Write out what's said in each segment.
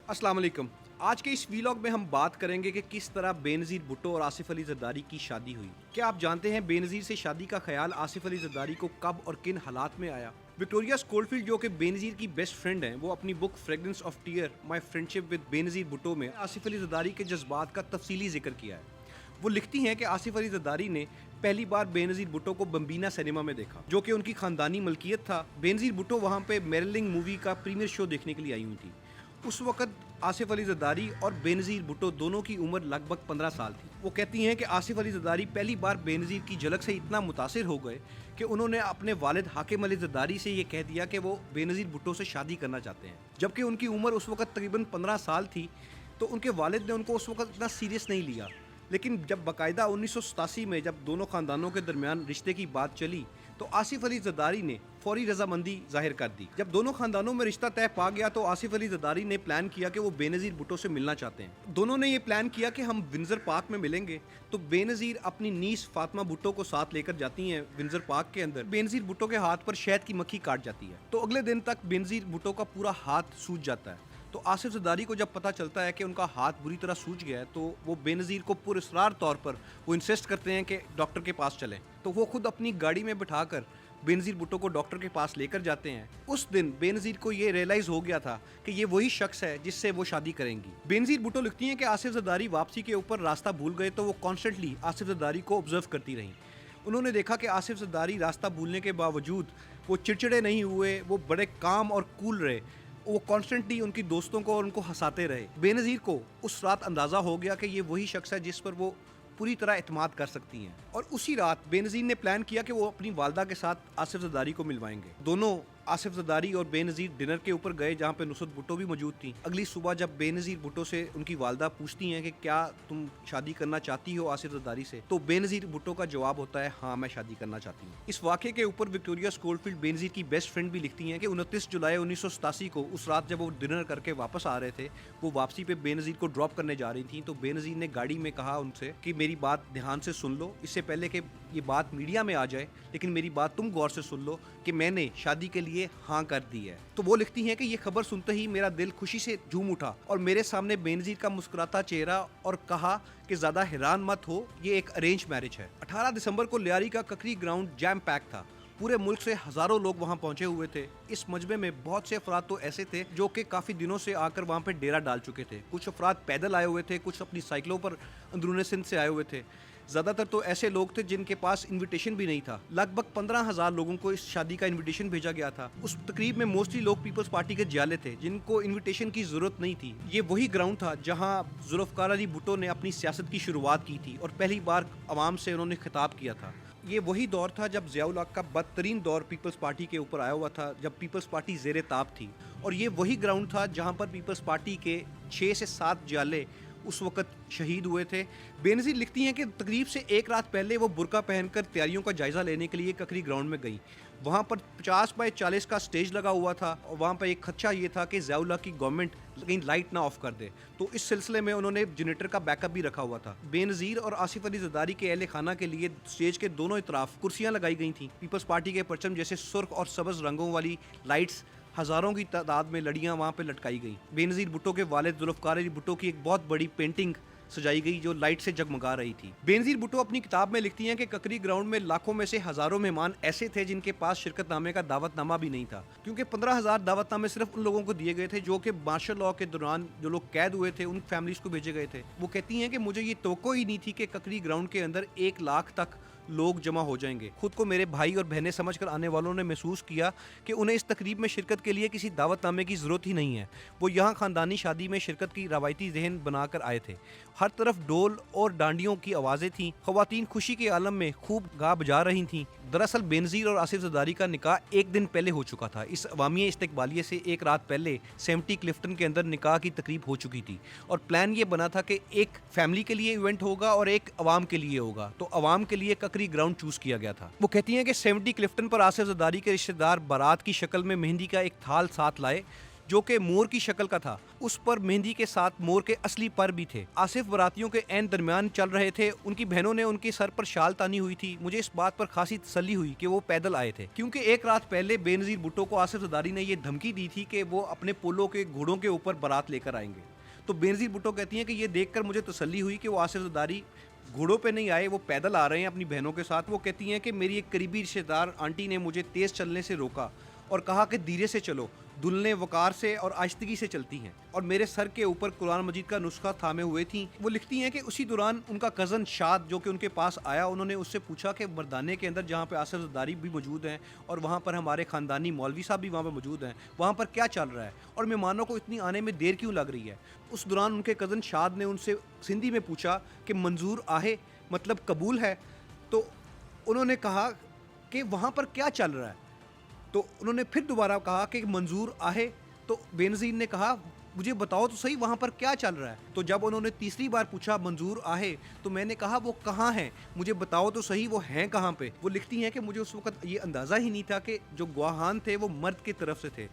अस्सलाम वालेकुम। आज के इस वीलॉग में हम बात करेंगे कि किस तरह बेनज़ीर भुट्टो और आसिफ अली ज़रदारी की शादी हुई। क्या आप जानते हैं बेनज़ीर से शादी का ख्याल आसिफ अली ज़रदारी को कब और किन हालात में आया? विक्टोरिया स्कोलफील्ड जो कि बेनज़ीर की बेस्ट फ्रेंड हैं, वो अपनी book fragrance of tear my friendship with Benazir Bhutto में आसिफ अली ज़रदारी के जज्बात का तफसीली जिक्र किया है। वो लिखती हैं कि आसिफ अली ज़रदारी ने पहली बार बेनज़ीर भुट्टो को बम्बीना सिनेमा में देखा, जो कि उनकी खानदानी मलकियत था। बेनज़ीर भुट्टो वहाँ पे मेरिलिंग मूवी का प्रीमियर शो देखने के लिए आई हुई थी। उस वक़्त आसिफ अली ज़रदारी और बेनज़ीर भुट्टो दोनों की उम्र लगभग 15 साल थी। वो कहती हैं कि आसिफ अली ज़रदारी पहली बार बेनज़ीर की झलक से इतना मुतासिर हो गए कि उन्होंने अपने वालिद हाकिम अली ज़रदारी से ये कह दिया कि वो बेनज़ीर भुट्टो से शादी करना चाहते हैं। जबकि उनकी उम्र उस वक़्त तकरीबन 15 साल थी, तो उनके वालिद ने उनको उस वक़्त इतना सीरियस नहीं लिया। लेकिन जब बाकायदा 1987 में जब दोनों ख़ानदानों के दरमियान रिश्ते की बात चली, तो आसिफ अली ज़रदारी ने फौरी रजामंदी जाहिर कर दी। जब दोनों खानदानों में रिश्ता तय पा गया, तो आसिफ अली ज़रदारी ने प्लान किया कि वो बेनज़ीर भुट्टो से मिलना चाहते हैं। दोनों ने ये प्लान किया कि हम विंज़र पार्क में मिलेंगे। तो बेनज़ीर अपनी नीस फातिमा भुट्टो को साथ लेकर जाती हैं विंज़र पार्क के अंदर। बेनज़ीर भुट्टो के हाथ पर शहद की मक्खी काट जाती है, तो अगले दिन तक बेनज़ीर भुट्टो का पूरा हाथ सूज जाता है। तो आसिफ ज़रदारी को जब पता चलता है कि उनका हाथ बुरी तरह सूज गया है, तो वो बेनज़ीर को पुरस्रार तौर पर वो इंसिस्ट करते हैं कि डॉक्टर के पास चलें। तो वो खुद अपनी गाड़ी में बिठाकर बेनज़ीर भुट्टो को डॉक्टर के पास लेकर जाते हैं। उस दिन बेनज़ीर को ये रियलाइज़ हो गया था कि ये वही शख्स है जिससे वो शादी करेंगी। बेनज़ीर भुट्टो लिखती हैं कि आसिफ ज़रदारी वापसी के ऊपर रास्ता भूल गए, तो वो कॉन्स्टेंटली आसिफ ज़रदारी को ऑब्जर्व करती रहीं। उन्होंने देखा कि आसिफ ज़रदारी रास्ता भूलने के बावजूद वो चिड़चिड़े नहीं हुए, वो बड़े काम और कूल रहे। वो कॉन्स्टेंटली उनकी दोस्तों को और उनको हंसाते रहे। बेनज़ीर को उस रात अंदाज़ा हो गया कि ये वही शख्स है जिस पर वो पूरी तरह एतमाद कर सकती हैं। और उसी रात बेनज़ीर ने प्लान किया कि वो अपनी वालदा के साथ आसिफ ज़रदारी को मिलवाएंगे। दोनों आसिफ ज़रदारी और बेनज़ीर डिनर के ऊपर गए, जहाँ पे नुसरत भुट्टो भी मौजूद थी। अगली सुबह जब बेनज़ीर भुट्टो से उनकी वालदा पूछती हैं कि क्या तुम शादी करना चाहती हो आसिफ ज़रदारी से, तो बेनज़ीर भुट्टो का जवाब होता है, हाँ मैं शादी करना चाहती हूँ। इस वाक़े के ऊपर विक्टोरिया स्कोलफील्ड बेनज़ीर की बेस्ट फ्रेंड भी लिखती हैं कि 29 जुलाई 1987 को उस रात जब वो डिनर करके वापस आ रहे थे, वो वापसी पे बेनज़ीर को ड्रॉप करने जा रही थी। तो बेनज़ीर ने गाड़ी में कहा उनसे कि मेरी बात ध्यान से सुन लो, इससे पहले कि ये बात मीडिया में आ जाए, लेकिन मेरी बात तुम गौर से सुन लो कि मैंने शादी के लिए हाँ कर दी है। तो वो लिखती हैं कि ये खबर सुनते ही मेरा दिल खुशी से झूम उठा और मेरे सामने बेनज़ीर का मुस्कुराता चेहरा और कहा कि ज़्यादा हैरान मत हो, ये एक अरेंज मैरिज है। 18 दिसंबर को लियारी का ककरी ग्राउंड जैम पैक था। पूरे मुल्क से हज़ारों लोग वहाँ पहुँचे हुए थे। इस मजमे में बहुत से अफराद तो ऐसे थे जो कि काफ़ी दिनों से आकर वहाँ पे डेरा डाल चुके थे। कुछ अफराद पैदल आए हुए थे, कुछ अपनी साइकिलों पर अंदरूनी सिंध से आए हुए थे। ज़्यादातर तो ऐसे लोग थे जिनके पास इनविटेशन भी नहीं था। लगभग 15,000 लोगों को इस शादी का इनविटेशन भेजा गया था। उस तकरीब में मोस्टली लोग पीपल्स पार्टी के जियाले थे, जिनको इनविटेशन की ज़रूरत नहीं थी। ये वही ग्राउंड था जहां जुल्फ़िकार अली भुट्टो ने अपनी सियासत की शुरुआत की थी और पहली बार आवाम से उन्होंने खिताब किया था। ये वही दौर था जब ज़ियाउल हक का बदतरीन दौर पीपल्स पार्टी के ऊपर आया हुआ था, जब पीपल्स पार्टी ज़ेरे ताब थी। और ये वही ग्राउंड था जहाँ पर पीपल्स पार्टी के 6 से 7 जियाले उस वक़्त शहीद हुए थे। बेनज़ीर लिखती हैं कि तकरीब से एक रात पहले वो बुर्का पहनकर तैयारियों का जायज़ा लेने के लिए ककरी ग्राउंड में गई। वहाँ पर 50 बाय 40 का स्टेज लगा हुआ था और वहाँ पर एक खदशा ये था कि ज़ियाउल हक की गवर्नमेंट कहीं लाइट ना ऑफ कर दे, तो इस सिलसिले में उन्होंने जनरेटर का बैकअप भी रखा हुआ था। बेनज़ीर और आसिफ अली ज़रदारी के अहले खाना के लिए स्टेज के दोनों इतराफ कुर्सियाँ लगाई गई थीं। पीपल्स पार्टी के परचम जैसे सुर्ख और सब्ज़ रंगों वाली लाइट्स हज़ारों की तादाद में लड़ियाँ वहाँ पे लटकाई गई। बेनज़ीर भुट्टो के वालिद जुल्फ़िकार अली भुट्टो की एक बहुत बड़ी पेंटिंग सजाई गई जो लाइट से जगमगा रही थी। बेनज़ीर भुट्टो अपनी किताब में लिखती हैं कि ककरी ग्राउंड में लाखों में से हज़ारों मेहमान ऐसे थे जिनके पास शिरकतनामे का दावतनामा भी नहीं था, क्योंकि 15,000 दावतनामे सिर्फ उन लोगों को दिए गए थे जो कि मार्शल लॉ के दौरान जो लोग कैद हुए थे, उन फैमिलीज़ को भेजे गए थे। वो कहती हैं कि मुझे ये तवक्को ही नहीं थी कि ककरी ग्राउंड के अंदर 1 लाख तक लोग जमा हो जाएंगे। खुद को मेरे भाई और बहनें समझकर आने वालों ने महसूस किया कि उन्हें इस तकरीब में शिरकत के लिए किसी दावतनामे की ज़रूरत ही नहीं है। वो यहाँ ख़ानदानी शादी में शिरकत की रवायती जहन बनाकर आए थे। हर तरफ डोल और डांडियों की आवाज़ें थीं। ख़वातीन खुशी के आलम में खूब गा बजा रही थीं। दरअसल बेनज़ीर और आसिफ ज़रदारी का निकाह एक दिन पहले हो चुका था। इस अवामी इस्तकबालिये से एक रात पहले 70 क्लिफ्टन के अंदर निकाह की तकरीब हो चुकी थी और प्लान ये बना था कि एक फैमिली के लिए इवेंट होगा और एक अवाम के लिए होगा। तो अवाम के लिए ककरी ग्राउंड चूज किया गया था। वो कहती हैं कि 70 क्लिफ्टन पर आसिफ ज़रदारी के रिश्तेदार बारात की शक्ल में मेहंदी का एक थाल साथ लाए, जो कि मोर की शक्ल का था। उस पर मेहंदी के साथ मोर के असली पर भी थे। आसिफ बारातियों के ऐन दरमियान चल रहे थे। उनकी बहनों ने उनके सर पर शाल तानी हुई थी। मुझे इस बात पर खासी तसल्ली हुई कि वो पैदल आए थे, क्योंकि एक रात पहले बेनज़ीर भुट्टो को आसिफ ज़रदारी ने ये धमकी दी थी कि वो अपने पोलो के घोड़ों के ऊपर बारात लेकर आएंगे। तो बेनज़ीर भुट्टो कहती हैं कि ये देखकर मुझे तसल्ली हुई कि वो आसिफ ज़रदारी घोड़ों पे नहीं आए, वो पैदल आ रहे हैं अपनी बहनों के साथ। वो कहती हैं कि मेरी एक करीबी रिश्तेदार आंटी ने मुझे तेज़ चलने से रोका और कहा कि धीरे से चलो। दुल्हनें वकार से और आहिस्तगी से चलती हैं और मेरे सर के ऊपर कुरान मजीद का नुस्खा थामे हुए थीं। वो लिखती हैं कि उसी दौरान उनका कज़न शाद जो कि उनके पास आया, उन्होंने उससे पूछा कि मर्दाने के अंदर जहाँ पे आसिफ ज़रदारी भी मौजूद हैं और वहाँ पर हमारे ख़ानदानी मौलवी साहब भी वहाँ पर मौजूद हैं, वहाँ पर क्या चल रहा है और मेहमानों को इतनी आने में देर क्यों लग रही है। उस दौरान उनके कज़न शाद ने उनसे सिंधी में पूछा कि मंजूर आहे मतलब कबूल है। तो उन्होंने कहा कि वहाँ पर क्या चल रहा है। तो उन्होंने फिर दोबारा कहा कि मंजूर आहे। तो बेनज़ीर ने कहा मुझे बताओ तो सही वहाँ पर क्या चल रहा है। तो जब उन्होंने तीसरी बार पूछा मंजूर आहे, तो मैंने कहा वो कहाँ हैं, मुझे बताओ तो सही वो हैं कहाँ पे। वो लिखती हैं कि मुझे उस वक्त ये अंदाज़ा ही नहीं था कि जो गवाहान थे वो मर्द की तरफ से थे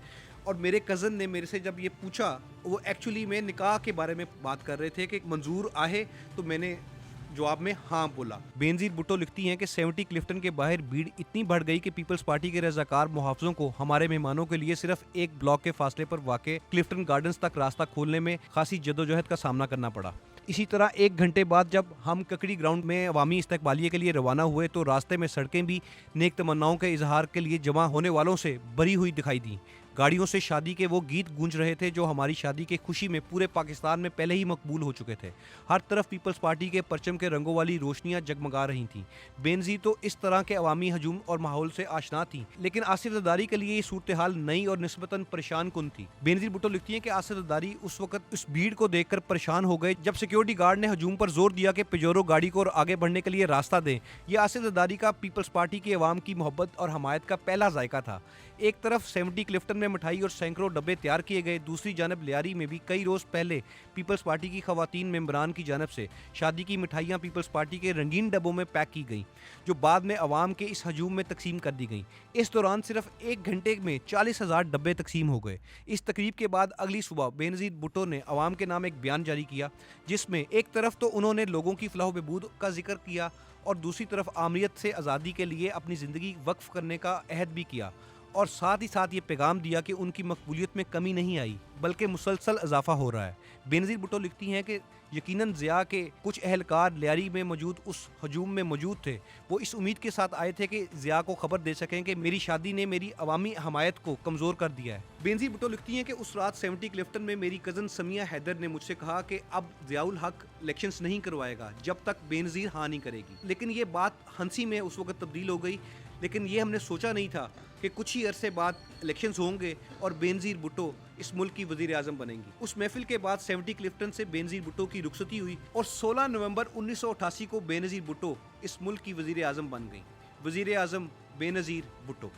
और मेरे कज़न ने मेरे से जब ये पूछा, वो एक्चुअली में निकाह के बारे में बात कर रहे थे कि मंजूर आहे, तो मैंने जवाब में हाँ बोला। बेनज़ीर भुट्टो लिखती हैं कि 70 क्लिफ्टन के बाहर भीड़ इतनी बढ़ गई कि पीपल्स पार्टी के रज़ाकार मुहाफ़िज़ों को हमारे मेहमानों के लिए सिर्फ एक ब्लॉक के फासले पर वाक़े क्लिफ्टन गार्डन्स तक रास्ता खोलने में खासी जदोजहद का सामना करना पड़ा। इसी तरह 1 घंटे बाद जब हम ककड़ी ग्राउंड में अवामी इस्तकबालिये के लिए रवाना हुए तो रास्ते में सड़कें भी नेक तमन्नाओं के इजहार के लिए जमा होने वालों से भरी हुई दिखाई दी। गाड़ियों से शादी के वो गीत गूंज रहे थे जो हमारी शादी की खुशी में पूरे पाकिस्तान में पहले ही मकबूल हो चुके थे। हर तरफ पीपल्स पार्टी के परचम के रंगों वाली रोशनियां जगमगा रही थीं। बेनज़ीर तो इस तरह के अवामी हजूम और माहौल से आशना थी, लेकिन आसिफ ज़रदारी के लिए ये सूरत हाल नई और निस्बतन परेशान कुन थी। बेनज़ीर भुट्टो लिखती हैं कि आसिफ ज़रदारी उस वक्त उस भीड़ को देखकर परेशान हो गए जब सिक्योरिटी गार्ड ने हजूम पर जोर दिया कि पिजोरो गाड़ी को आगे बढ़ने के लिए रास्ता दें। यह आसिफ ज़रदारी का पीपल्स पार्टी की अवाम की मोहब्बत और हमायत का पहला जायका था। एक तरफ 70 क्लिफ्टन में मिठाई और सैकड़ों डब्बे तैयार किए गए, दूसरी जानब लियारी में भी कई रोज़ पहले पीपल्स पार्टी की खवातीन मेंबरान की जानब से शादी की मिठाइयाँ पीपल्स पार्टी के रंगीन डब्बों में पैक की गईं, जो बाद में अवाम के इस हजूम में तकसीम कर दी गईं। इस दौरान सिर्फ 1 घंटे में 40,000 डब्बे तकसीम हो गए। इस तकरीब के बाद अगली सुबह बेनज़ीर भुट्टो ने अवाम के नाम एक बयान जारी किया, जिसमें एक तरफ तो उन्होंने लोगों की फलाह बहबूद का जिक्र किया और दूसरी तरफ आमरीत से आज़ादी के लिए अपनी ज़िंदगी वक्फ करने का अहद भी किया और साथ ही साथ ये पैगाम दिया कि उनकी मकबूलियत में कमी नहीं आई बल्कि मुसलसल इजाफा हो रहा है। बेनज़ीर भुट्टो लिखती हैं कि यकीनन ज़िया के कुछ अहलकार लियारी में मौजूद उस हजूम में मौजूद थे। वो इस उम्मीद के साथ आए थे कि ज़िया को खबर दे सकें कि मेरी शादी ने मेरी अवामी हमायत को कमज़ोर कर दिया है। बेनज़ीर भुट्टो लिखती हैं कि उस रात 70 क्लिफ्टन में मेरी कज़न समिया हैदर ने मुझसे कहा कि अब ज़ियाउल हक इलेक्शंस नहीं करवाएगा जब तक बेनज़ीर हाँ नहीं करेगी। लेकिन ये बात हंसी में उस वक्त तब्दील हो गई। लेकिन ये हमने सोचा नहीं था कि कुछ ही अरसे बाद इलेक्शंस होंगे और बेनज़ीर भुट्टो इस मुल्क की वज़ीर आज़म बनेंगी। उस महफिल के बाद 70 क्लिफ्टन से बेनज़ीर भुट्टो की रुखसती हुई और 16 नवंबर 1988 को बेनज़ीर भुट्टो इस मुल्क की वज़ीर आज़म बन गई। वज़ीर आज़म बेनज़ीर भुट्टो।